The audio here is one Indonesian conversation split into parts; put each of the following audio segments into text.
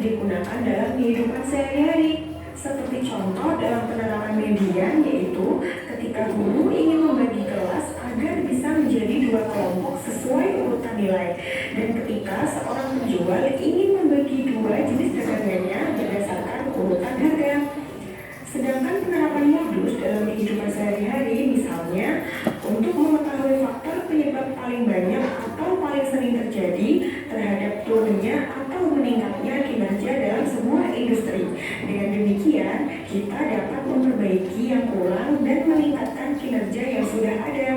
digunakan dalam kehidupan sehari-hari. Seperti contoh dalam penerapan median, yaitu ketika guru ingin membagi kelas agar bisa menjadi dua kelompok sesuai urutan nilai, dan ketika seorang penjual ingin membagi dua jenis dagangannya berdasarkan urutan harga. Sedangkan penerapan modus dalam kehidupan sehari-hari, misalnya untuk mengetahui faktor penyebab paling banyak atau paling sering terjadi terhadap turunnya atau meningkatnya kinerja dalam sebuah industri. Dengan demikian, kita dapat memperbaiki yang kurang dan meningkatkan kinerja yang sudah ada.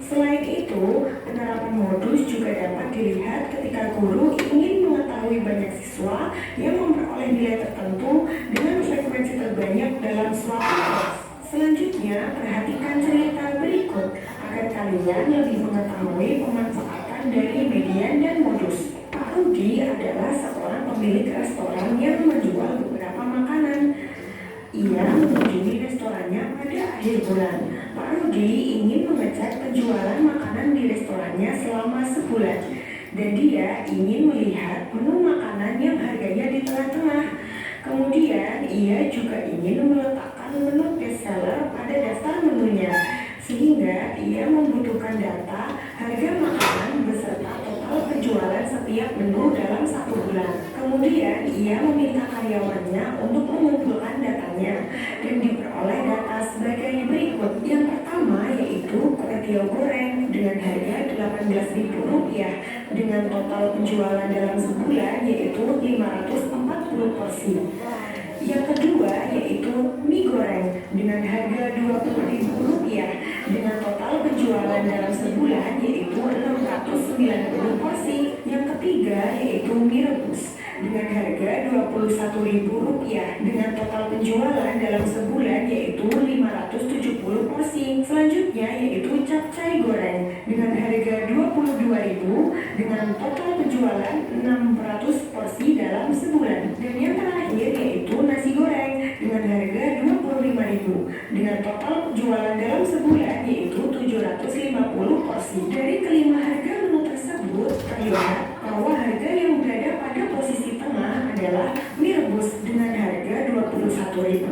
Selain itu, penerapan modus juga dapat dilihat ketika guru ingin mengetahui banyak siswa yang memperoleh nilai tertentu dengan frekuensi terbanyak dalam suatu kelas. Selanjutnya, perhatikan cerita berikut agar kalian lebih mengetahui pemanfaatan dari median dan modus. Pak Rudi adalah sebulan. Pak Rudi ingin mengecek penjualan makanan di restorannya selama sebulan. Dan dia ingin melihat menu makanan yang harganya di tengah-tengah. Kemudian, ia juga ingin meletakkan menu bestseller pada daftar menunya, sehingga ia membutuhkan data harga makanan beserta total penjualan setiap menu dalam 1 bulan. Kemudian, ia meminta karyawannya untuk mengumpulkan datanya dan diperoleh data sebagai berikut. Yang pertama yaitu kue tiaw goreng dengan harga Rp18.000 dengan total penjualan dalam sebulan yaitu 540 porsi. Yang kedua yaitu mie goreng dengan harga Rp20.000 dengan total penjualan dalam sebulan yaitu 690 porsi. Yang ketiga yaitu mie rebus dengan harga Rp21.000 dengan total penjualan dalam sebulan yaitu 570 porsi. Selanjutnya yaitu capcay goreng dengan harga Rp22.000 dengan total penjualan 600 porsi dalam sebulan. Dan yang terakhir yaitu nasi goreng dengan harga Rp25.000 dengan total penjualan dalam sebulan yaitu 750 porsi. Dari kelima harga menu tersebut terlihat bahwa harga yang berada pada posisi tengah adalah mie rebus dengan harga Rp21.000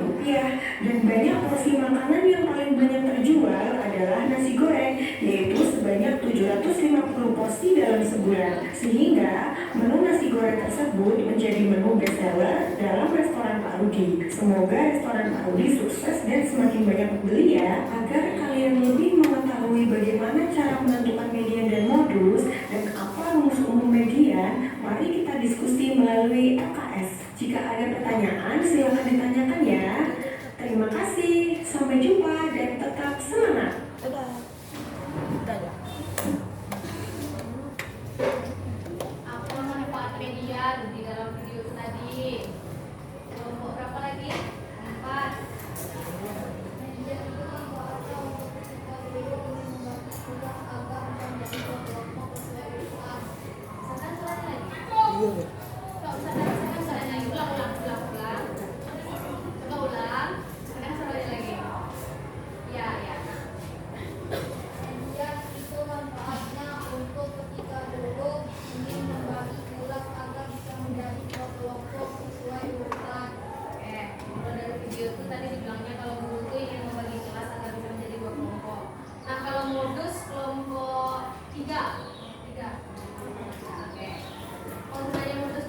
dan banyak porsi makanan yang paling banyak terjual adalah nasi goreng yaitu sebanyak 750 porsi dalam sebulan, sehingga menu nasi goreng tersebut menjadi menu bestseller dalam restoran Pak Rudi. Semoga restoran Pak Rudi sukses dan semakin banyak pembeli ya. Agar kalian lebih mengetahui bagaimana cara menentukan median dan modus dan apa rumus umum median, mari kita diskusi melalui LKS. Jika ada pertanyaan, silakan ditanyakan ya. Terima kasih, sampai jumpa dan tetap semangat. Apa manfaat median di dalam video tadi? Kelompok berapa lagi? 4. Median itu manfaatnya untuk ketika guru membagi tugas agar menjadi kelompok sesuai urutan. Misalkan soalnya lagi. Nggak usah misalkan soalnya lagi. Ulang. Coba ulang. Sekarang soalnya lagi. Ya. Median itu manfaatnya untuk ketika guru ingin membagi kelas agar bisa menjadi kelompok sesuai urutan. Kalau dari video itu tadi dibilangnya kalau guru itu ingin membagi kelas agar bisa menjadi 2 kelompok. Nah, kalau modus kelompok 3. Oke. Kalau misalnya modus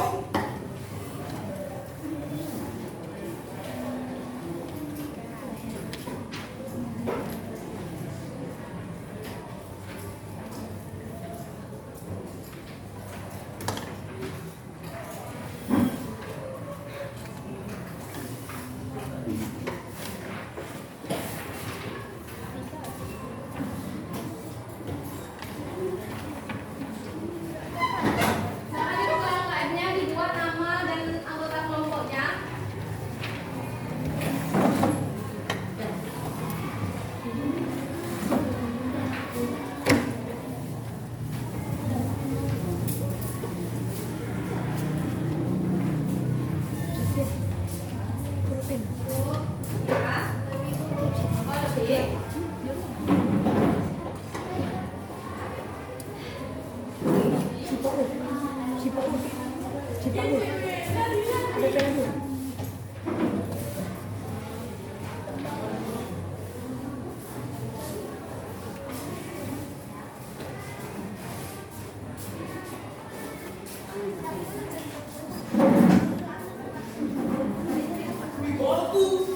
Nah, itu kalau KM-nya dibuat nama dan anggota kelompoknya. Ya. Oh, lebih.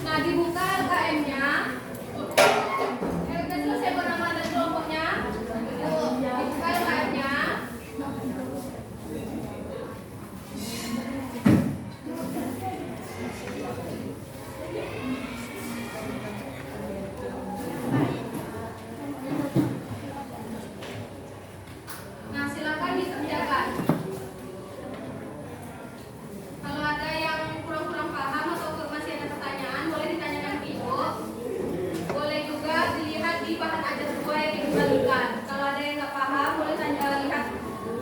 Nah, dibuka KM-nya. Udah selesai buat nama dan kelompoknya. Dibuka KM-nya. Nah, silakan dikerjakan. Kalau ada yang kurang-kurang paham atau masih ada pertanyaan, boleh ditanyakan ke Ibu. Boleh juga dilihat di bahan ajar 2 yang dikembalikan. Kalau ada yang nggak paham, boleh lihat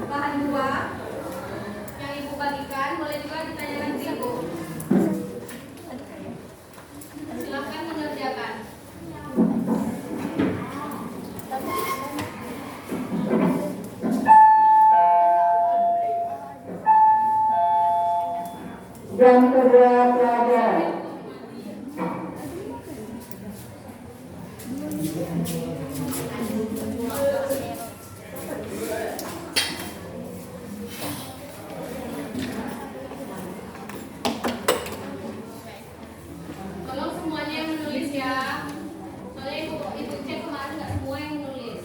bahan 2 yang Ibu bagikan. Boleh juga ditanyakan ke Ibu. Silakan mengerjakan. Jam kedua pelajaran. Tolong semuanya yang menulis ya. Soalnya ibu cek kemarin nggak semua yang menulis.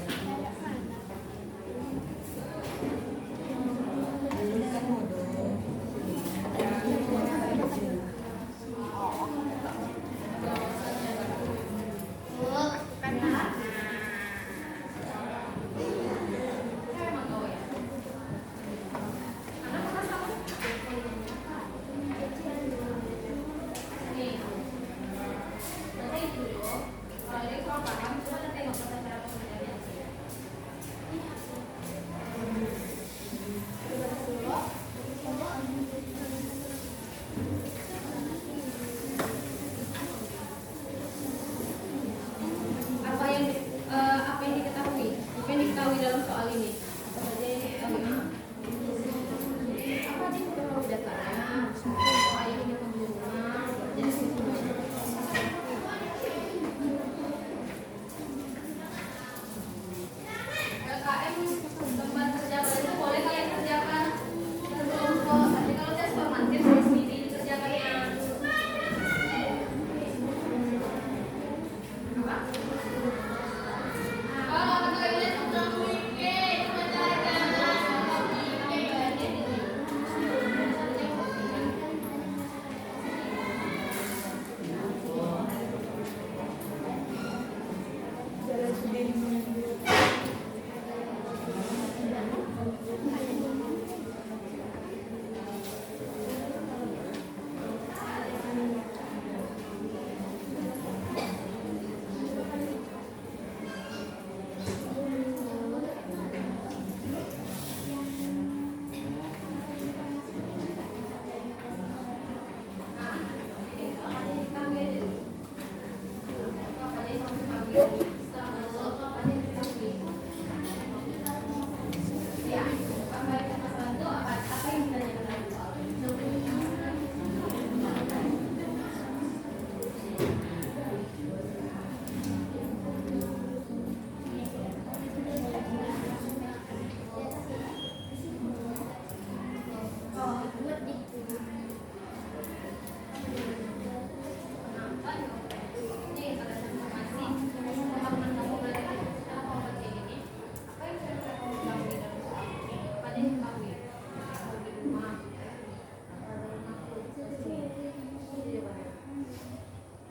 diketahui mau di rumah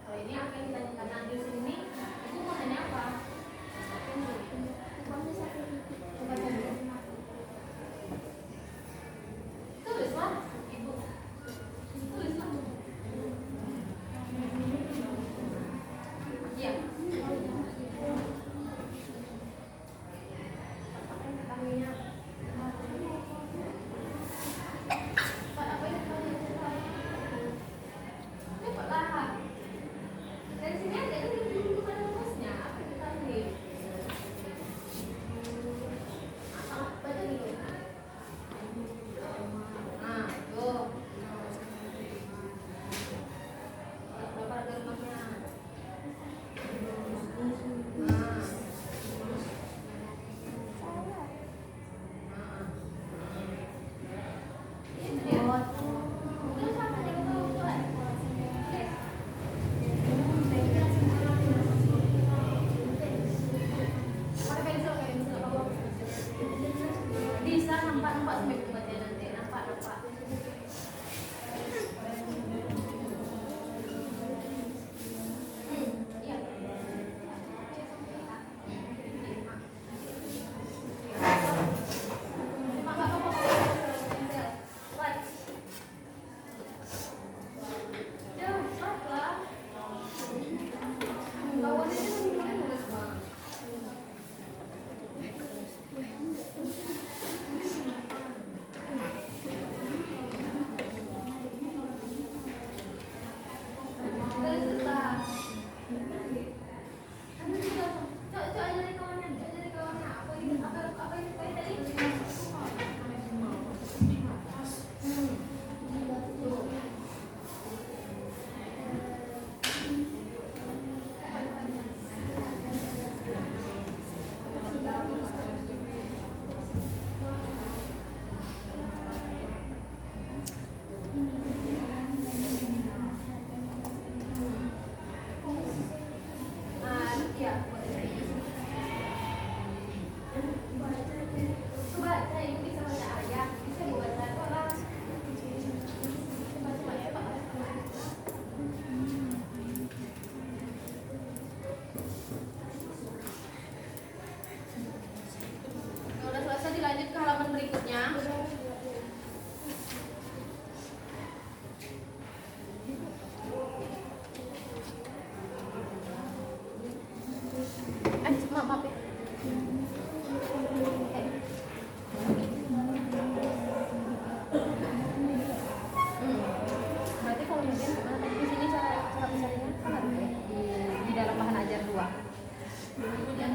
kalau ini apa yang ditanyakan nanti di sini ibu mau tanya apa? Coba tanya. Tulislah ibu, tulislah. Iya. Dari sini ada bukan rumusnya, apa kita lihat? Baca dulu. Nah, tuh. Berapa harga rumahnya? Bisa nampak sampai kematian nanti, nampak. Iya. Udah selesai, dilanjut ke halaman berikutnya. Maaf ya. Berarti kalau mungkin di sini cara misalnya kan ada di dalam bahan ajar 2. Ya.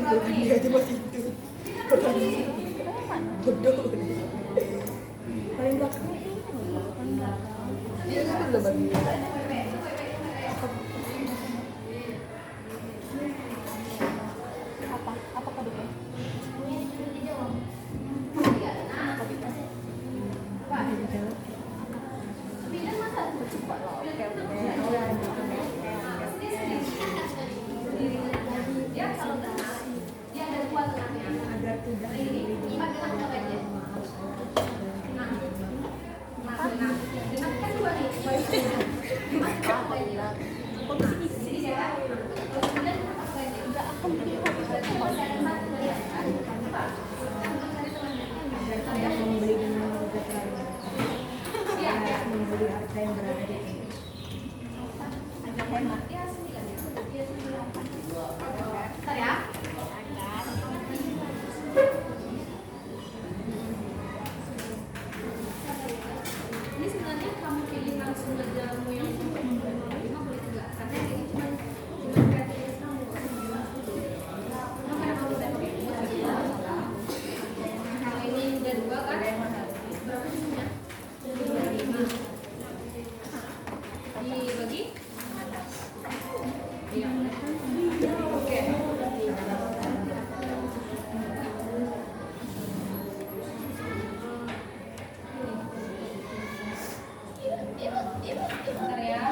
berapa nih? aja masih itu. Bodoh. Paling belakang itu. Dia itu udah bagi. Apa kodenya? Cepat lah. Oke. Ya kalau tenang, dia ada dua tengahnya. agar tidak Ini empat tengah apa aja? Nah, kan dua nih. Empat apa aja? Jadi siapa? Kemudian apa aja? Enggak akan berarti masih ada satu ya. Apa? tidak membeli dengan harga terlalu Iya, ya. membeli harga yang berada di sini. Agak hemat ya, 9. Dia 9. Bentar ya. Ini sebenarnya kamu pilih langsung aja mau yang 25 boleh juga, karena ini cuma kreativitas kamu. Makanya kamu udah pakai dua, kalau ini udah dua kan? Berapa jumlahnya? 25. Dibagi? Iya. Oke. Bentar ya. Bentar ya.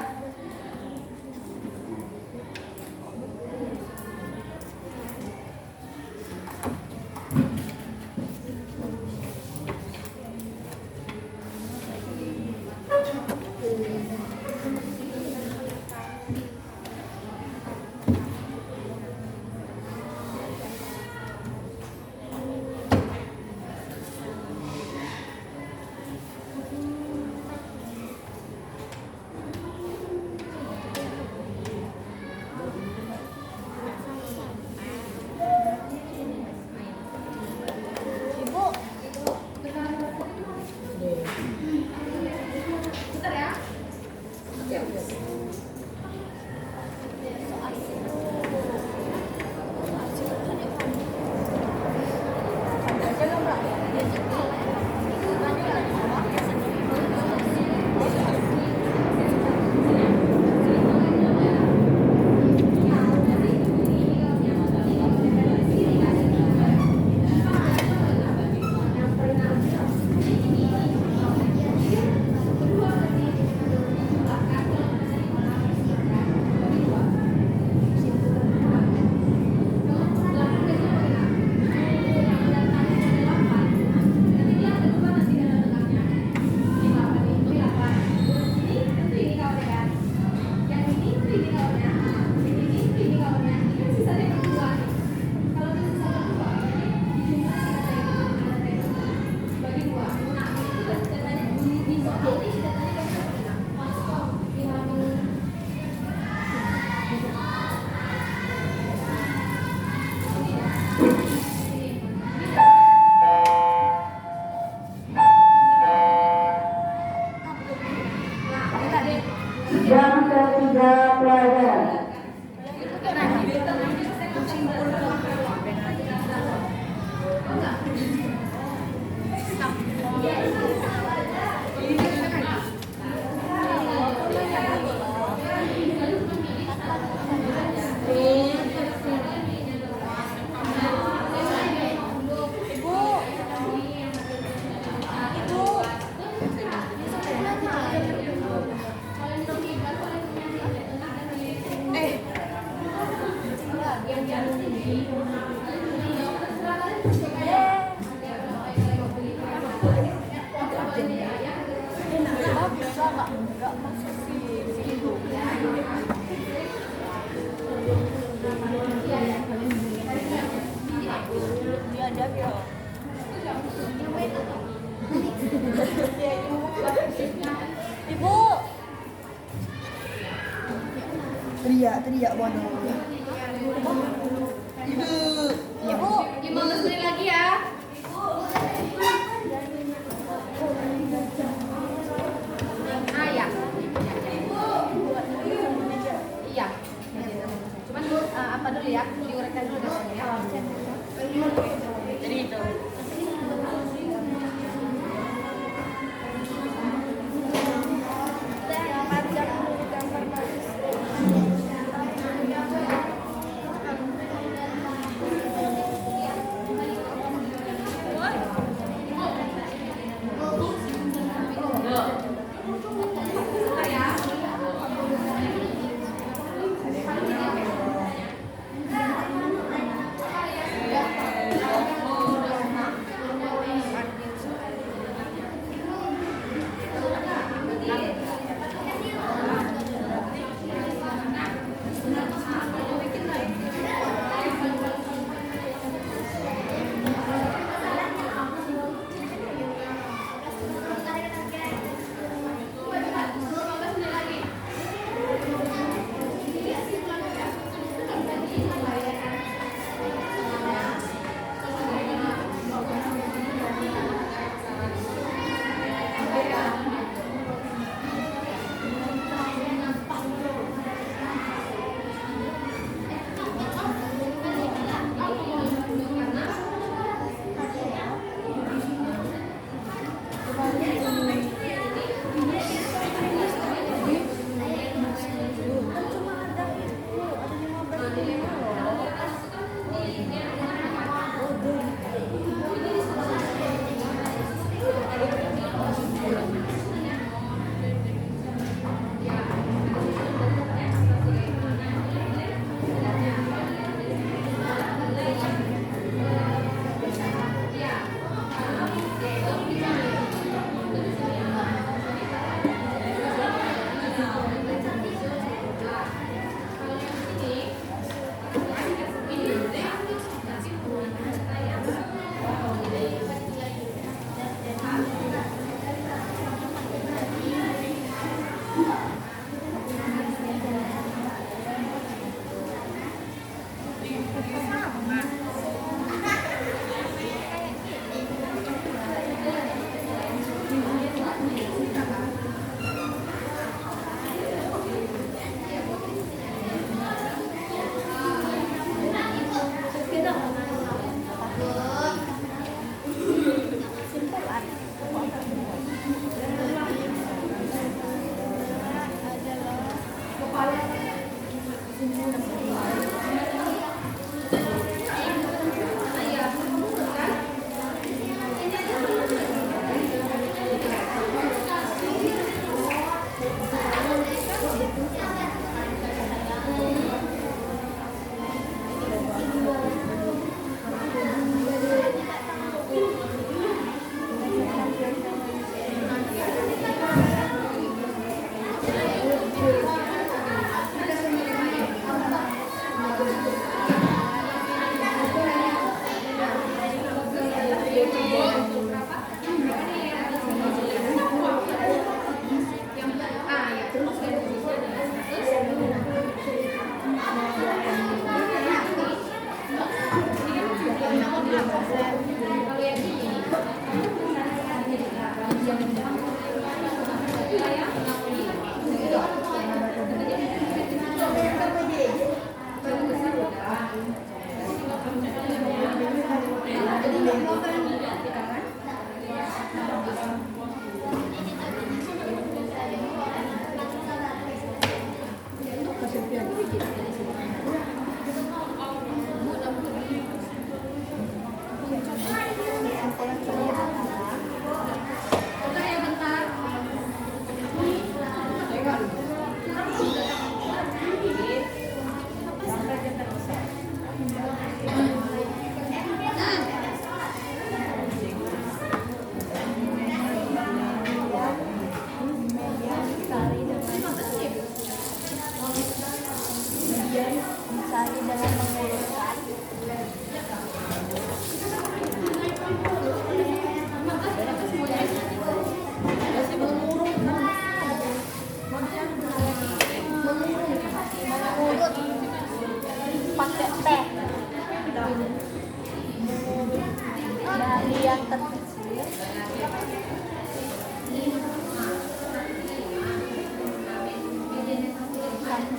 Jam ketiga pelajaran. Teriak bodoh. Ibu, 15 menit lagi ya. Ah ya. Iya. Cuman apa dulu ya? Diuraikan dulu ya.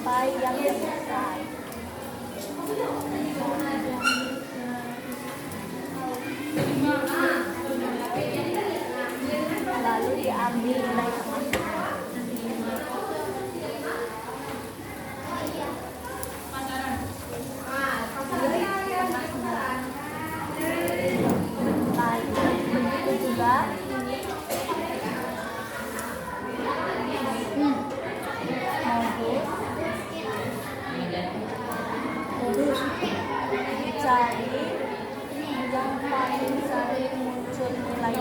sampai yang selesai. Lalu diambil nilai tengah. Begitu juga ini modus dicari yang paling sering muncul nilai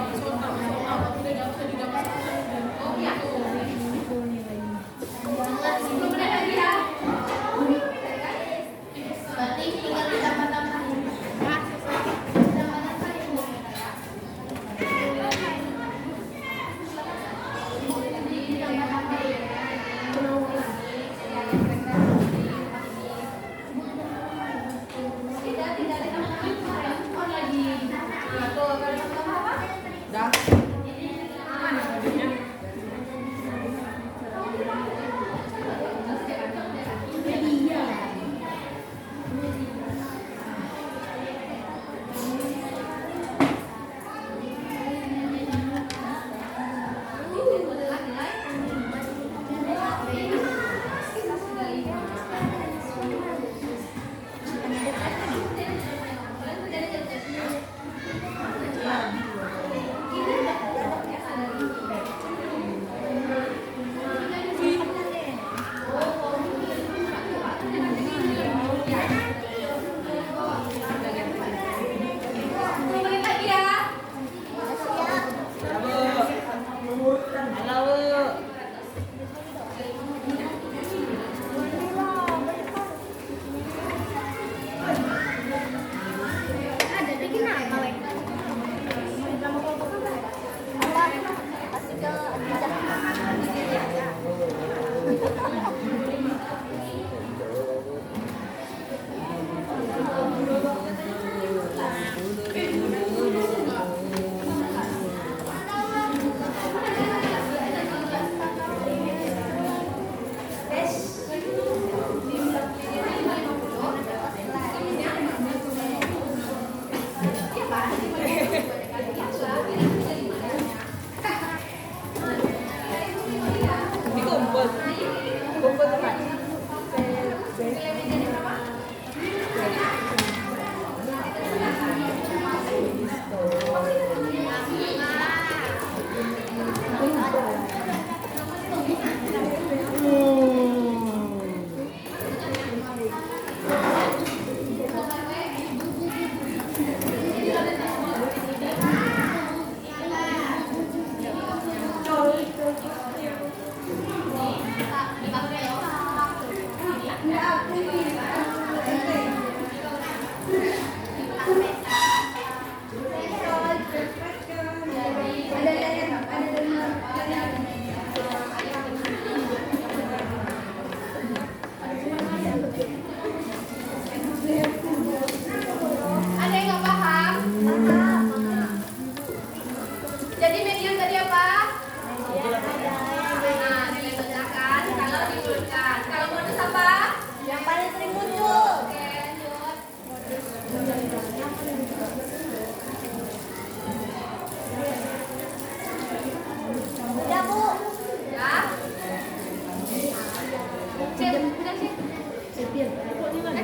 Berarti tinggal ditambah-tambah.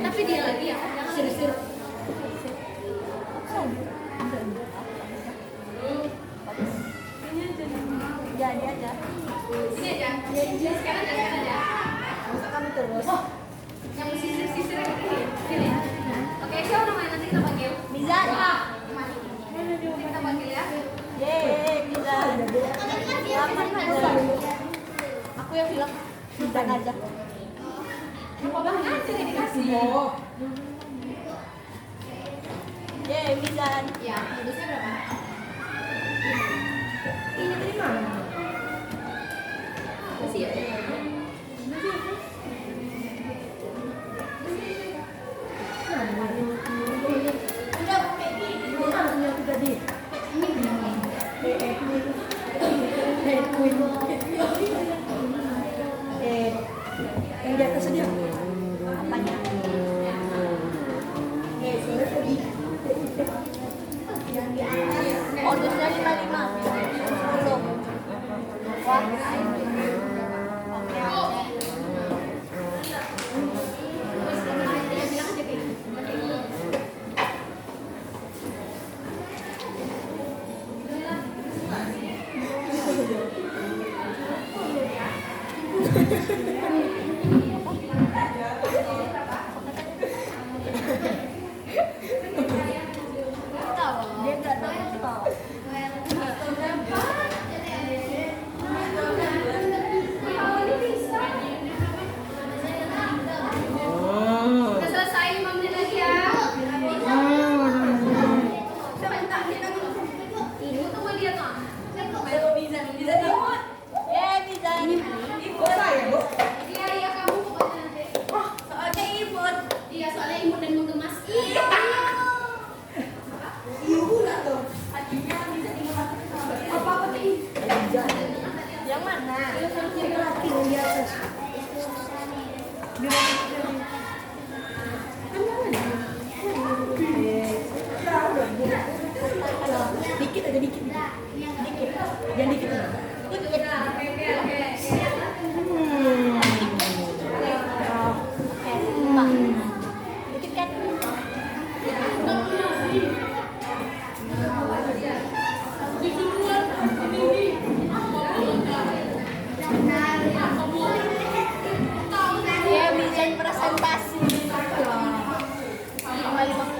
Tapi dia lagi ya, jangan Jadi aja. Ini aja. Sekarang aja. Kami terus. Oh, yang sisir-sisir ini. Oke, siapa namanya nanti kita panggil? Bisa. Nanti kita panggil ya. Yeay, bisa. Aku yang bilang bisa aja. Bahan aja yang dikasih. Yeay, bisa. Ya, modusnya berapa? Ini dari mana? Kasih ya. Udah pakai ini. Punya aku tadi. Yang di atas dia. Apanya? Bonusnya 55. Belum. Wah. Dia nggak nonton. Udah selesai 5 menit lagi ya. Ini tunggu dia tuh. Bisa dibuat. Bisa. Ibu saya, Bu. Iya, iya kamu pokoknya nanti. Soalnya imut. Iya, soalnya imut dan menggemas. Iya. Ibu nggak tuh? Hatinya bisa dibuat. Apa-apa nih? Yang mana? Di atas. Dikit aja, dikit. Dikit. Jangan dikit. Dikit kan? Ya, Mizan presentasi. Sama 50.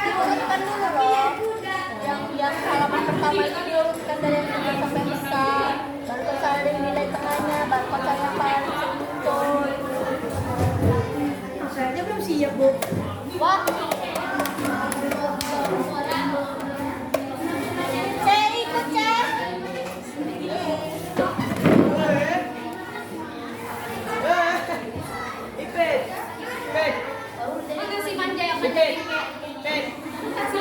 Diurutkan dulu dong. Yang halaman pertama itu diurutkan dari yang kecil sampai besar. Baru kalau ada nilai tengahnya, baru kalau yang paling muncul. Saya aja belum siap, Bu. Wah. Saya ikut, Cek. Makasih manja yang manja bingkek. Makasih.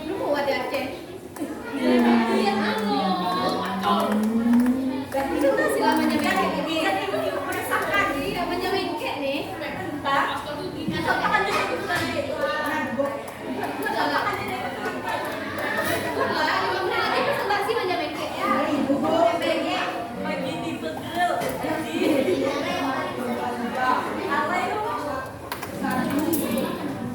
Lu kuat ya, Aceh? Iya, anu. Kasih lah manja bingkek lagi. Iya, manja bingkek nih. Udah, 5 menit lagi presentasi manja bingkek ya.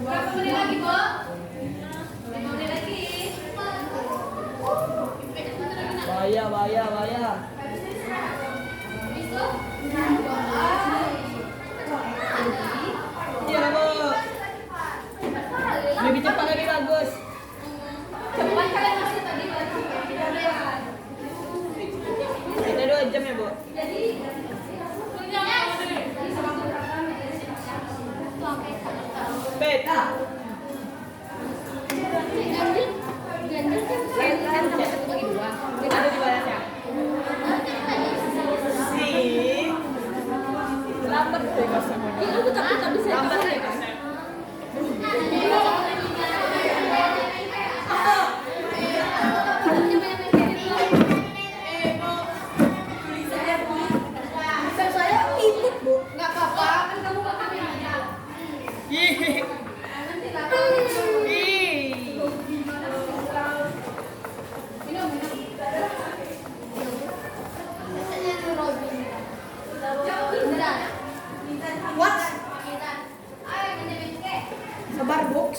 Berapa menit lagi, Bu? 5 menit lagi. Bahaya. Besok? Iya, Bu. Lebih cepat lagi bagus. Cepat kalian masuk tadi baru. Kita 2 jam ya, Bu. Jadi, Beta. ganjil kan sampai 1 bagi 2. Kita ada di balasnya. Si. Lambat tuh bahasanya. Itu tapi saya Lambat bisa ya, ya, Kak. Saya ikut, Bu. Nggak apa-apa, kan kamu pakai kameranya. Ih. Nanti lah. Ih. Minum. Jauh Indra. What? Ayo menjadi Sabar, Box.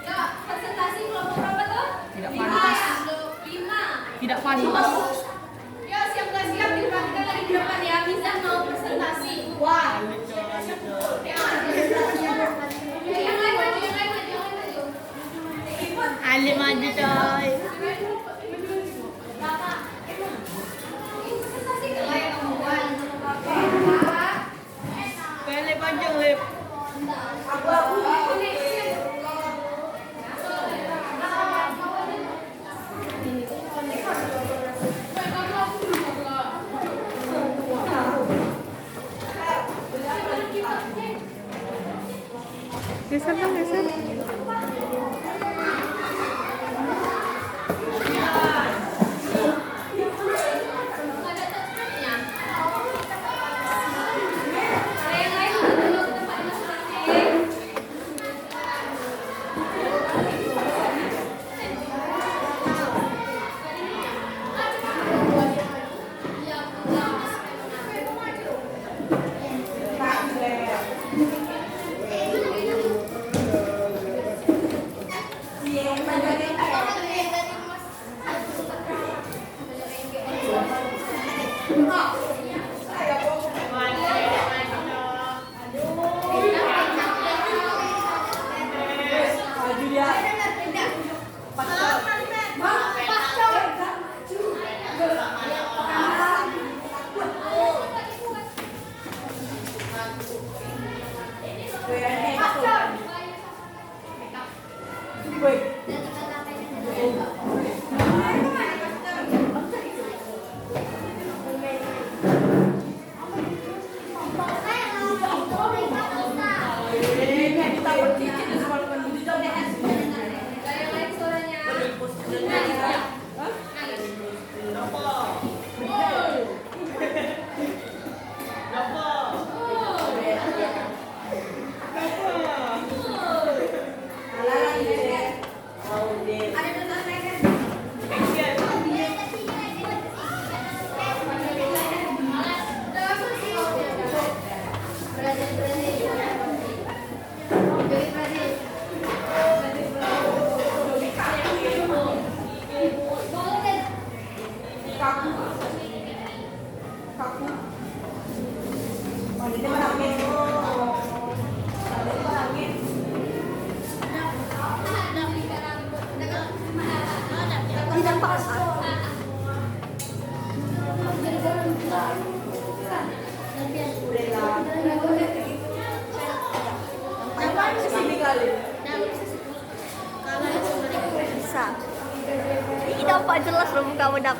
Ya, presentasi kelompok berapa tuh? Tidak 5 pantas. ya? 5. Tidak pantas. Ya, siap nggak siap diperhatikan lagi di depan ya. Mizan mau presentasi. Wah. Ya, yang lain maju, yang lain maju, yang lain maju. Ali maju, coy. Bapak. Ini presentasi ke lain kamu buat. Bapak. Pele panjang, Lip. Aku nih. Geser dong, geser. Yang lain suaranya. Bisa. Ini nampak jelas loh muka bedak.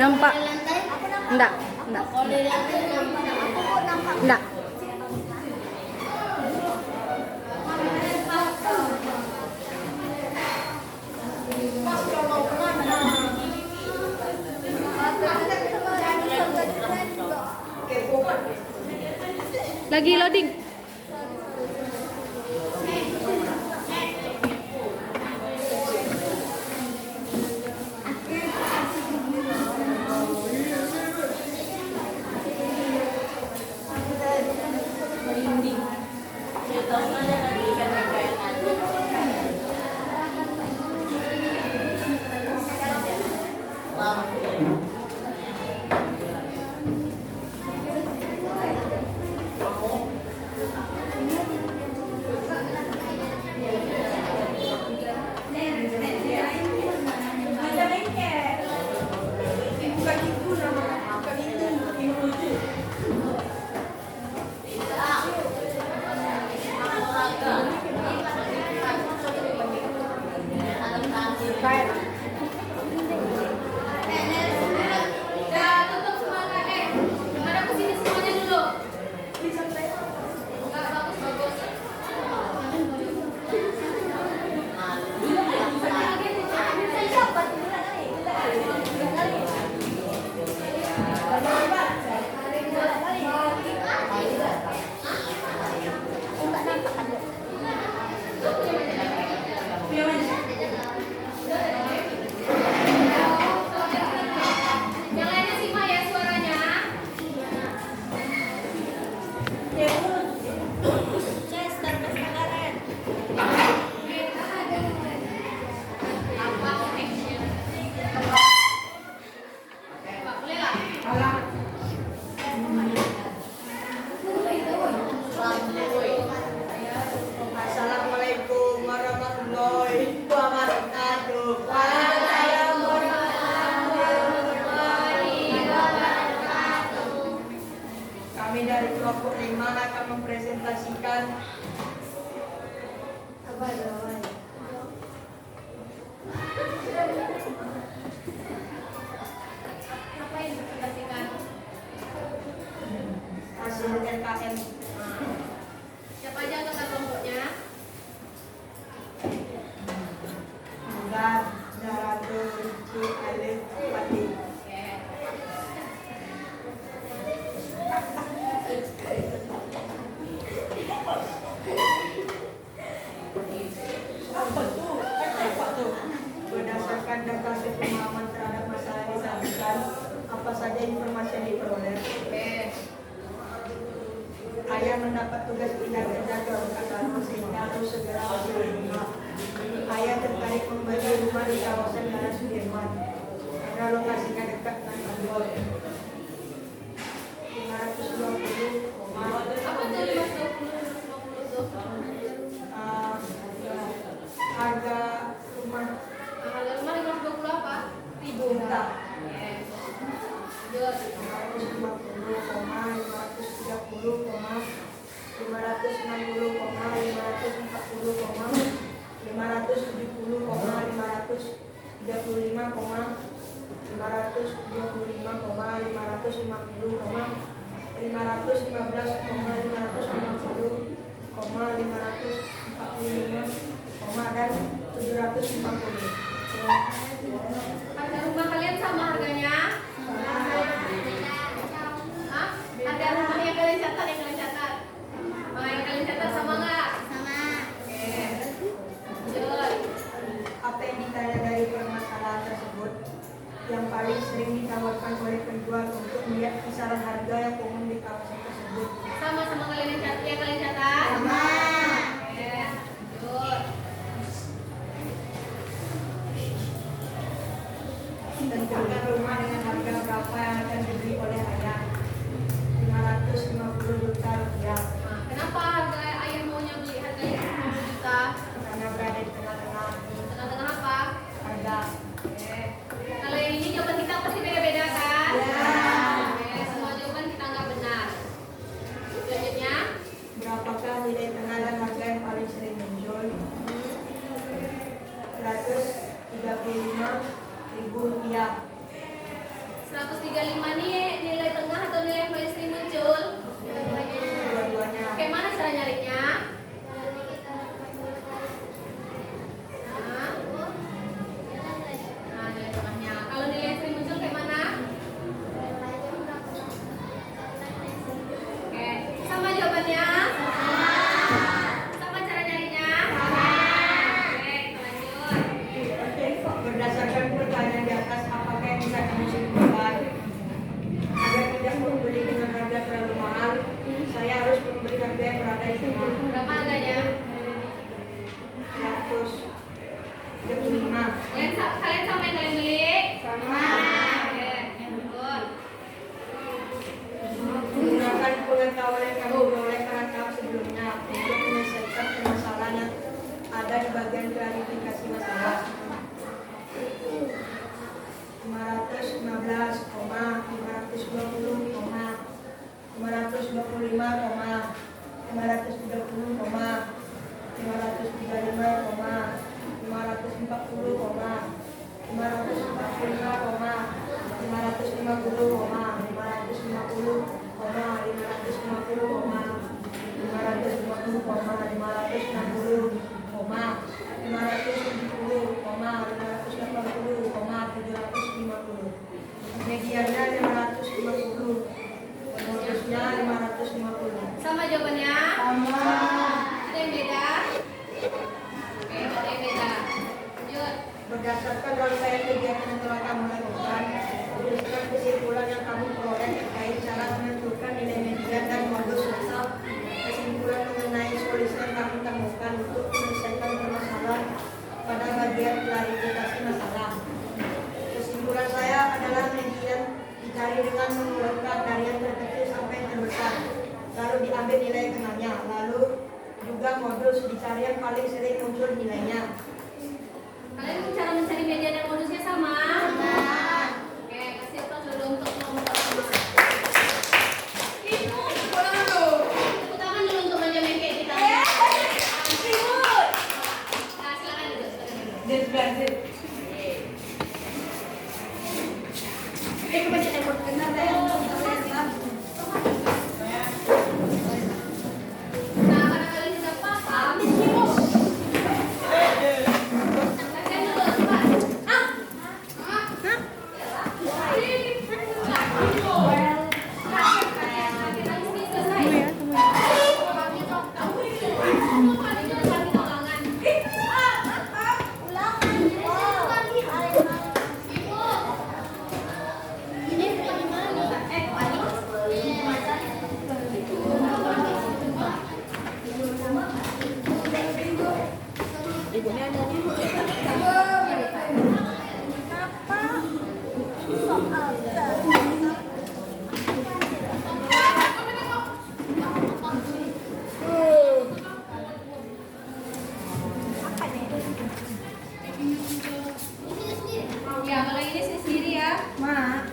Nampak? Enggak, enggak. Enggak. Lagi loading. mendapat tugas pindah kerja ke Rokan sehingga harus segera bergerak. Ayah tertarik membeli rumah di kawasan Jalan Sudirman karena lokasinya dekat dengan kantor. 520, Apa tuh 520 tuh? harga rumah Harga rumah 520 apa? Ribu. Juta. Lanjut. dan 750. Harga rumah kalian sama harganya? Hah? Harga rumah yang kalian catat, yang kalian catat sama nggak? Sama. Oke. Lanjut. Apa yang ditanya dari permasalahan tersebut? Yang paling sering ditawarkan oleh penjual untuk melihat kisaran harga yang umum di kawasan tersebut. Sama kalian yang kalian catat? Sama. Oke. Lanjut. Tentukan rumah dengan harga berapa yang akan dibeli oleh ayah. 550 juta rupiah Nah, kenapa harga ayah maunya beli harganya 50 juta? karena berada di tengah-tengah Tengah-tengah apa? harga. Oke. Kalau yang ini jawaban kita pasti beda-beda kan? Ya. Oke, semua jawaban kita nggak benar. Selanjutnya, Berapakah nilai tengah dan harga yang paling sering muncul? 135.000 rupiah. 135 nih nilai tengah atau nilai yang paling sering muncul? Dua-duanya. Oke, mana cara nyarinya? Nah, nilai tengahnya. Kalau nilai yang sering muncul kayak mana? Oke, sama jawabannya? Sama cara nyarinya? Oke, kita lanjut. Berdasarkan pertanyaan di atas, apakah yang bisa kami simpulkan? Agar tidak membeli dengan harga terlalu mahal, saya harus membeli harga yang berada di tengah. Berapa harganya? 135. Kalian sama yang kalian beli? Sama. Oke, lanjut. Menggunakan pengetahuan yang kami peroleh perangkap sebelumnya untuk menyelesaikan permasalahan yang ada di bagian klarifikasi masalah. 515,520, 525, 530, 550, mediannya 550, bonusnya 550. Sama jawabannya? Sama. Ada yang beda? Oke, ada yang beda. Lanjut. Berdasarkan rangkaian kegiatan yang telah kamu lakukan, berdasarkan kesimpulan yang kamu peroleh terkait cara menentukan nilai median dan modus. Kesimpulan mengenai solusi yang kamu temukan untuk menyelesaikan permasalahan pada bagian klarifikasi masalah. Kesimpulan saya adalah median dicari dengan mengurutkan dari yang terkecil sampai yang terbesar, lalu diambil nilai tengahnya, lalu juga modus dicari yang paling sering muncul nilainya. Kalian cara mencari median dan modusnya sama? Sama. Oke, kasih aplaus dulu untuk kelompok pertama. Tepuk tangan dulu untuk menjamin kayak kita. Nah, silakan dulu. Nah, karena kalian sudah paham, latihan dulu, cepat. Ulangan. Ya, kalau ini sendiri ya. Mak.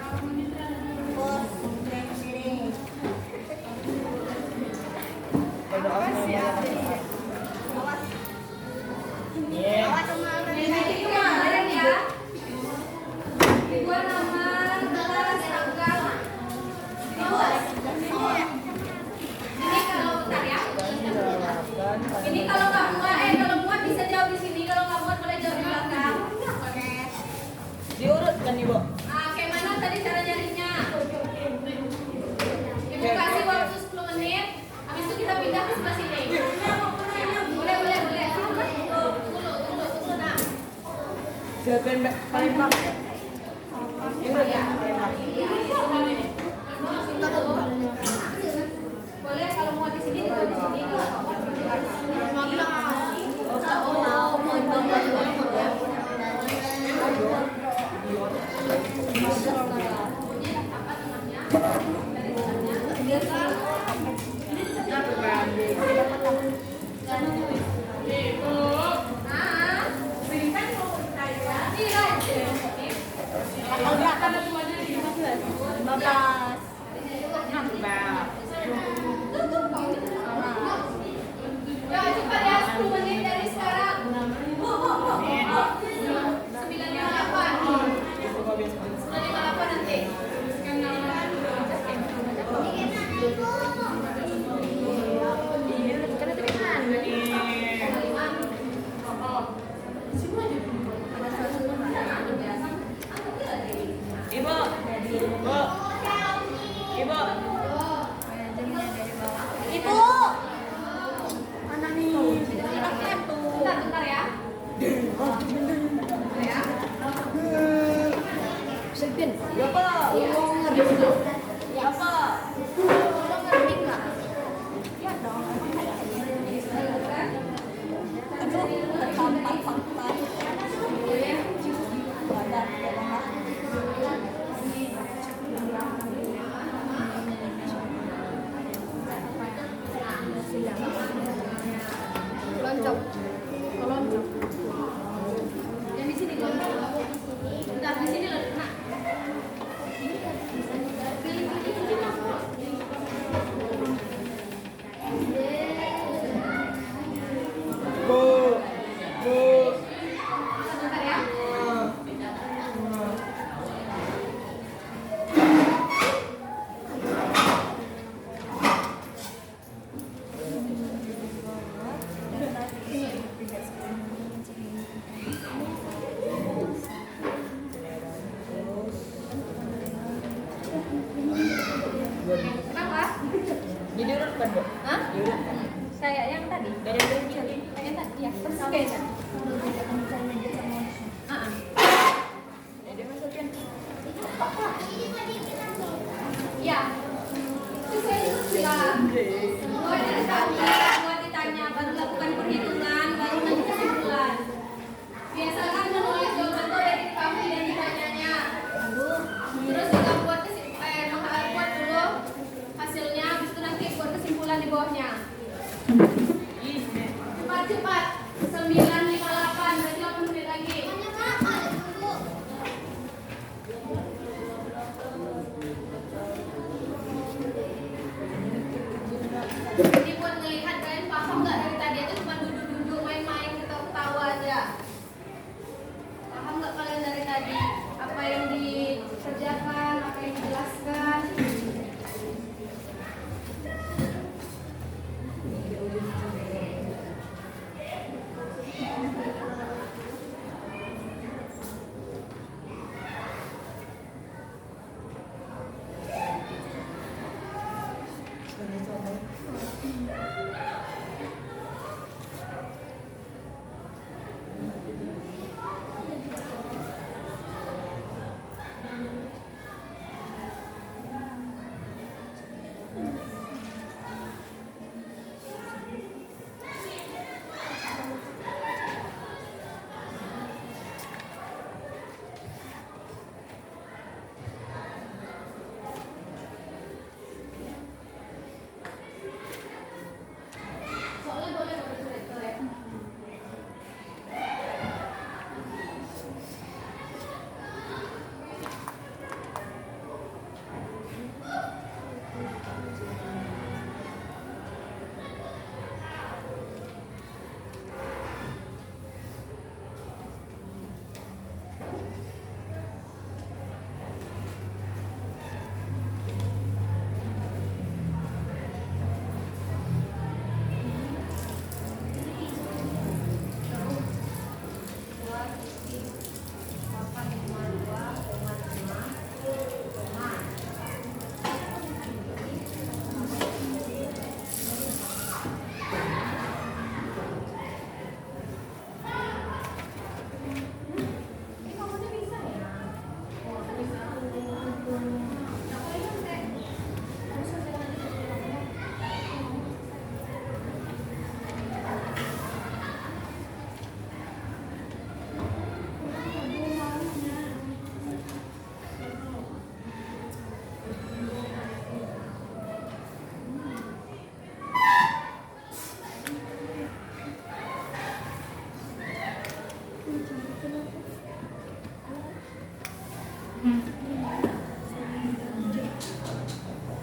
Ini itu kemarin ya. Ribuan nomor, kelas, tanggal. Ini kalau bentar ya. Ini kalau nggak muat, kalau muat bisa jauh di sini. Kalau nggak muat boleh jauh di belakang. Diurutkan Ibu. Kayak mana tadi cara nyarinya? Ibu kasih waktu 10 menit. Habis itu kita pindah ke sebelah sini. Boleh. Tunggu. Nah. Siapa yang paling belakang? Boleh kalau mau di sini di sini. Ya, cepat ya 10 menit dari sekarang. 9:58. 9:58 nanti. Ibu. Ibu. Mana nih? Bentar ya. Bentar ya. Sepin. Ya Pak. Ya Pak. Tolong ngerti nggak? Ya dong. Aduh, tertampar-tampar. Badan, tolonglah. Loncok. Loncok. Yang di sini loncok. Bentar di sini loh, Nak. Bentar ya. Kenapa? Jadi urutkan Bu. Hah? Saya yang tadi. Dari berikut. Yang tadi ya, persis kayaknya. Dia masukin. Ya. Itu saya juga bilang. Mulai dari buat ditanya, baru lakukan perhitungan, baru nanti kesimpulan. Biasakan menulis jawaban dari kami dan ditanyanya. Terus juga buat buat dulu hasilnya, habis itu nanti buat kesimpulan di bawahnya. Cepat. 9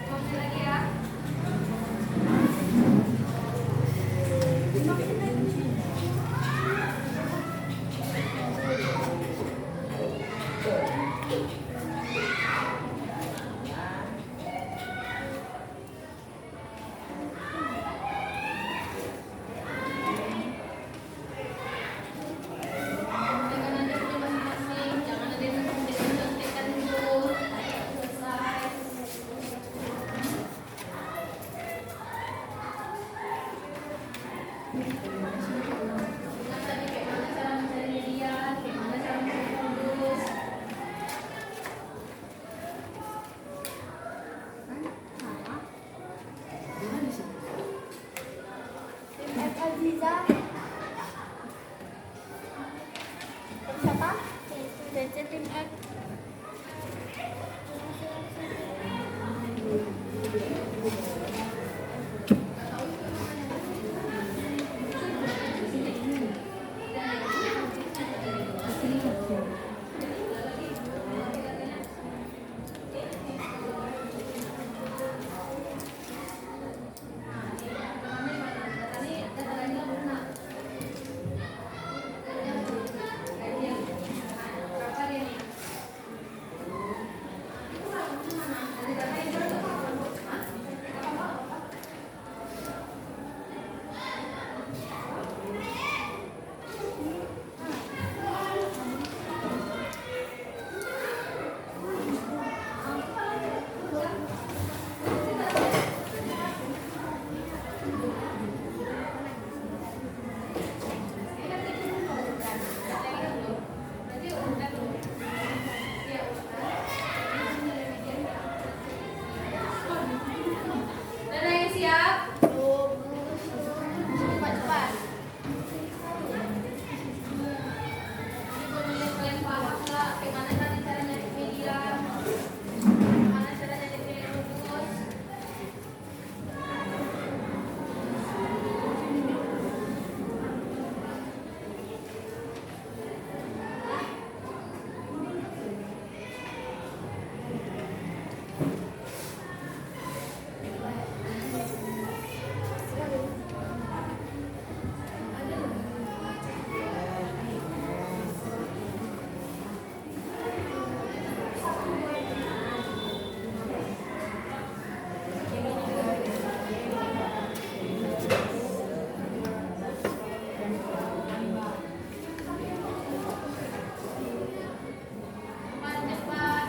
Masih lagi ya. Jangan ada punya masing-masing, jangan ada yang mencontek-contekkan dulu. Selesai. Ingat tadi kayak mana cara mencari media, kayak mana cara mencari modus. Tim F Aziza. Tim siapa? DC tim F. Berapa dia nih? Dana yang siap. Cepat-cepat. Ini buat nilai kalian paham nggak? Gimana tadi cara nyari media? Gimana cara nyari media modus? Cepat-cepat.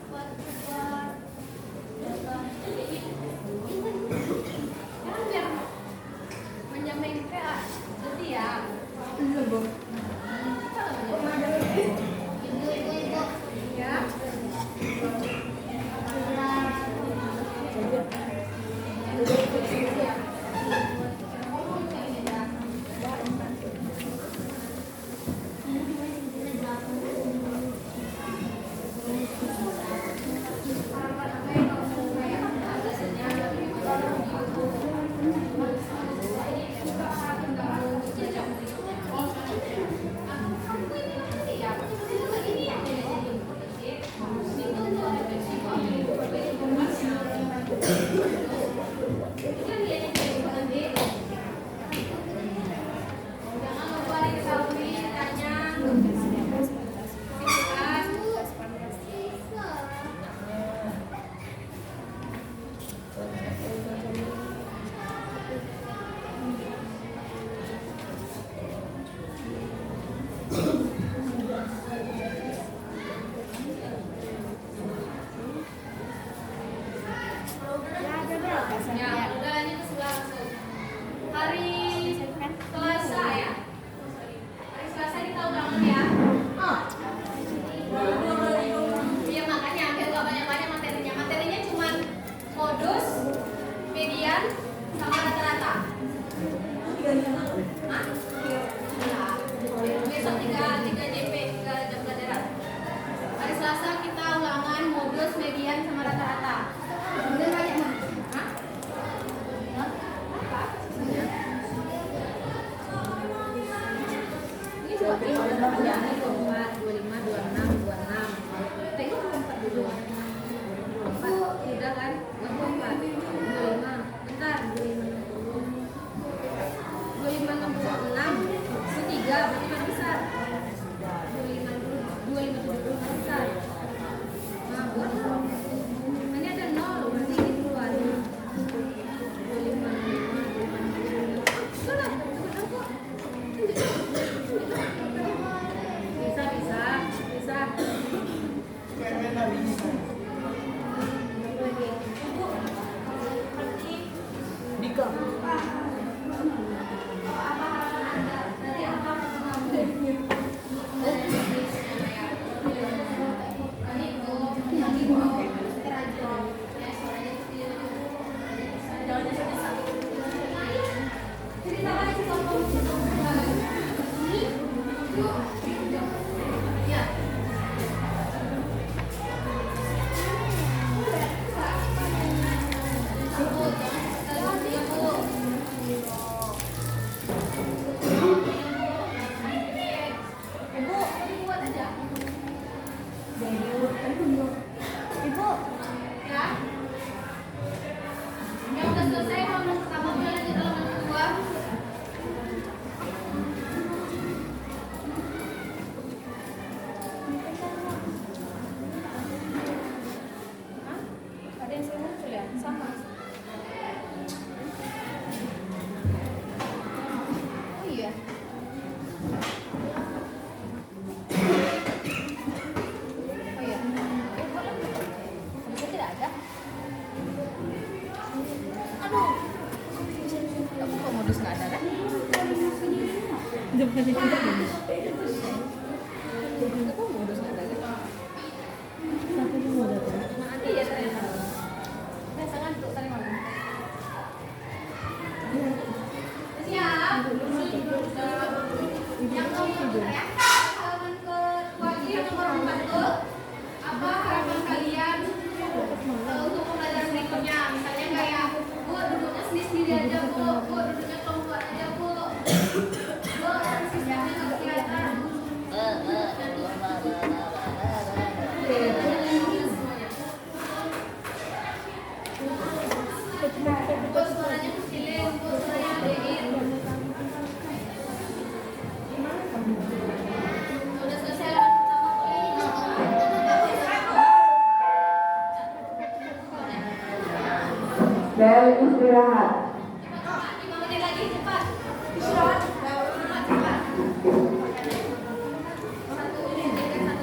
Cepat-cepat. Jangan biar menjamin PA. Jadi ya. Ibu. Ya. Jangan lupa diketahui tanya. Ya, udah lanjut ke sebelah langsung. Hari Selasa ya. Hari Selasa kita ulangan ya. Iya makanya biar gak banyak-banyak materinya. Materinya cuma modus, median, sama rata-rata. Hah? Iya. Besok 3 JP, 3 jam pelajaran. Hari Selasa kita ulangan modus, median, sama rata-rata. Nanti ya ternyata. Biasa ngantuk tadi malam. Siap. Yang nomor ya. Halaman ke yang nomor 4 tuh. Apa harapan kalian untuk pembelajaran berikutnya? Misalnya kayak Bu duduknya sendiri aja Bu duduknya kelompok aja Bu sistemnya nggak kelihatan. Bu suaranya kecilin, Bu suaranya gedein. Udah selesai Bel istirahat. 5 menit lagi cepat. Istirahat. Cepat. 1 menit, 1 menit.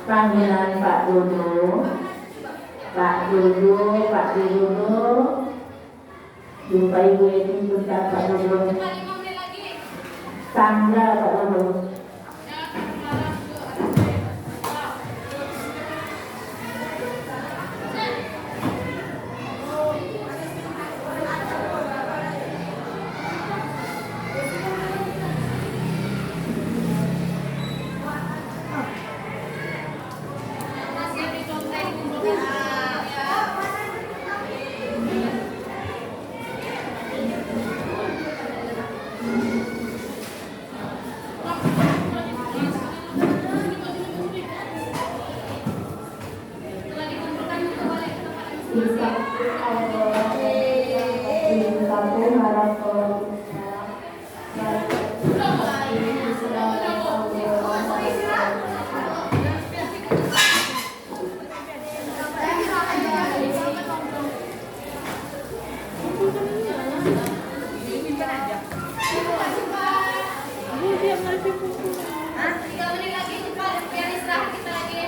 Panggilan Pak Dodo. Pak Dodo. Jumpa Ibu Edi bentar Pak Dodo. Cepat 5 menit lagi. Tangga Pak Dodo. Siap dicontek, dikumpulkan. Ya. Setelah dikumpulkan itu balik ke tempat yang Hah? 3 menit lagi cepat biar istirahat kita lagi.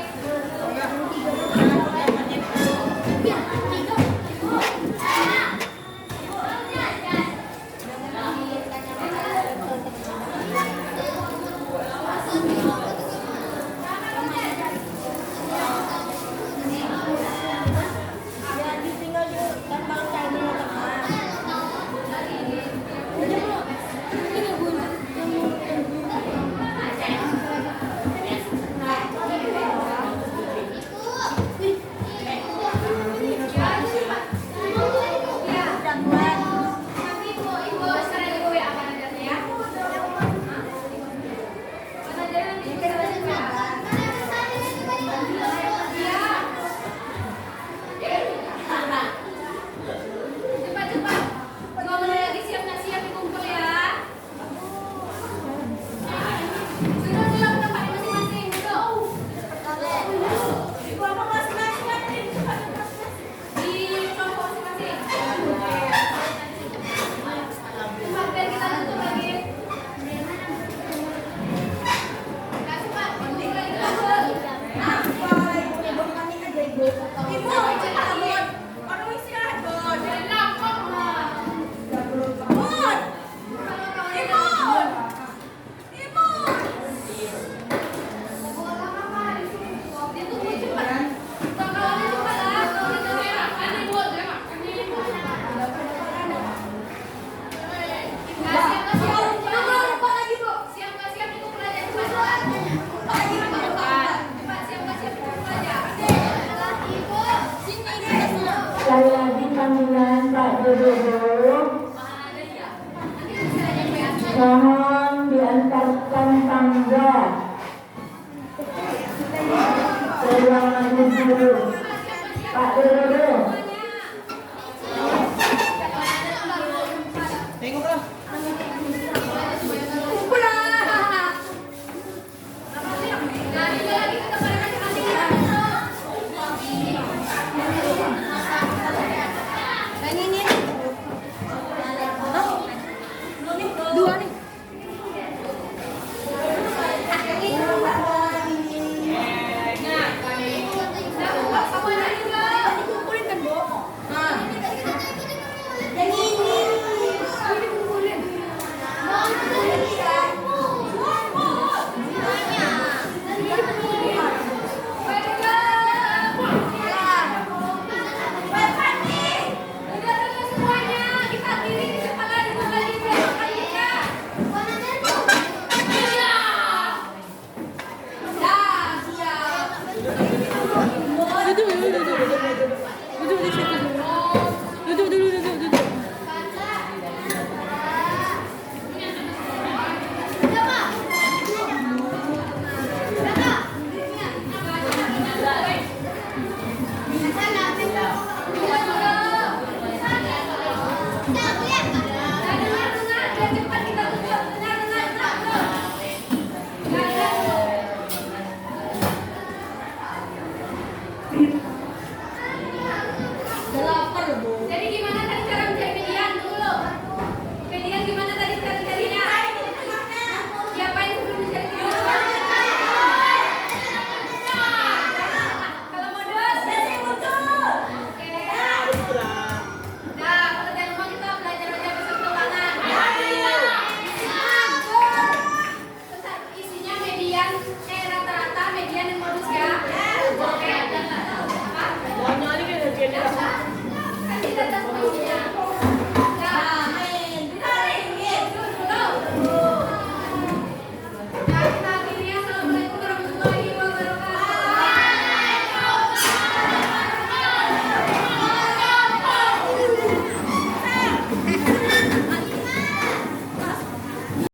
Sekali lagi panggilan Pak Dodo. Mohon diantarkan tangga ke ruangan guru. Pak Dodo.